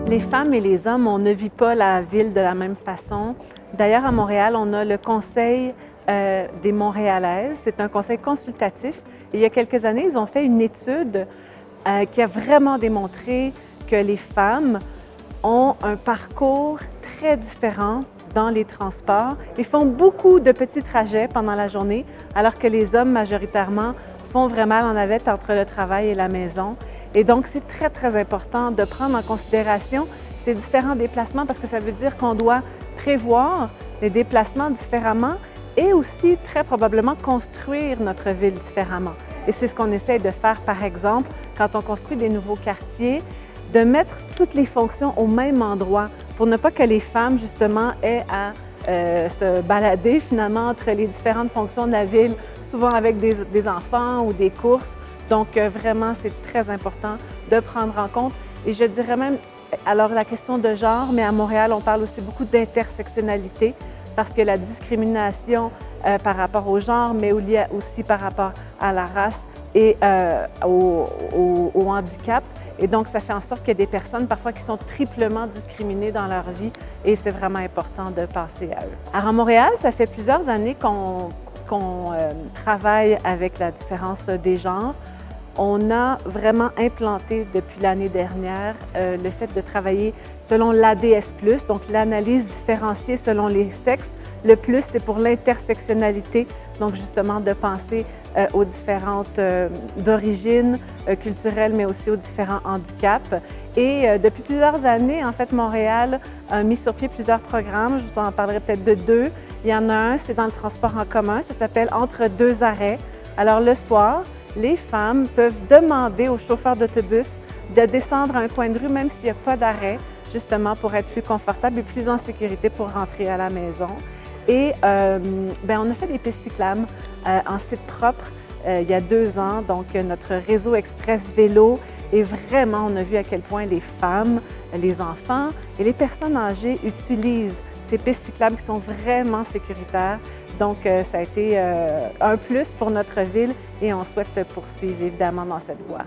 Les femmes et les hommes, on ne vit pas la ville de la même façon. D'ailleurs, à Montréal, on a le Conseil des Montréalaises. C'est un conseil consultatif. Et il y a quelques années, ils ont fait une étude qui a vraiment démontré que les femmes ont un parcours très différent dans les transports. Ils font beaucoup de petits trajets pendant la journée, alors que les hommes, majoritairement, font vraiment la navette entre le travail et la maison. Et donc, c'est très, très important de prendre en considération ces différents déplacements parce que ça veut dire qu'on doit prévoir les déplacements différemment et aussi très probablement construire notre ville différemment. Et c'est ce qu'on essaie de faire, par exemple, quand on construit des nouveaux quartiers, de mettre toutes les fonctions au même endroit pour ne pas que les femmes, justement, aient à se balader finalement entre les différentes fonctions de la ville, souvent avec des enfants ou des courses. Donc, vraiment, c'est très important de prendre en compte. Et je dirais même, alors la question de genre, mais à Montréal, on parle aussi beaucoup d'intersectionnalité parce que la discrimination par rapport au genre, mais aussi par rapport à la race et au handicap. Et donc, ça fait en sorte qu'il y a des personnes parfois qui sont triplement discriminées dans leur vie et c'est vraiment important de penser à eux. Alors, à Montréal, ça fait plusieurs années qu'on travaille avec la différence des genres. On a vraiment implanté depuis l'année dernière le fait de travailler selon l'ADS+, donc l'analyse différenciée selon les sexes. Le plus, c'est pour l'intersectionnalité, donc justement de penser aux différentes d'origine culturelle, mais aussi aux différents handicaps. Et depuis plusieurs années, en fait, Montréal a mis sur pied plusieurs programmes. Je vous en parlerai peut-être de deux. Il y en a un, c'est dans le transport en commun. Ça s'appelle « Entre deux arrêts ». Alors, le soir, les femmes peuvent demander au chauffeur d'autobus de descendre à un coin de rue, même s'il n'y a pas d'arrêt, justement pour être plus confortable et plus en sécurité pour rentrer à la maison. Et on a fait des pistes cyclables en site propre il y a 2 ans. Donc, notre réseau Express Vélo. Et vraiment, on a vu à quel point les femmes, les enfants et les personnes âgées utilisent ces pistes cyclables qui sont vraiment sécuritaires. Donc, ça a été un plus pour notre ville et on souhaite poursuivre évidemment dans cette voie.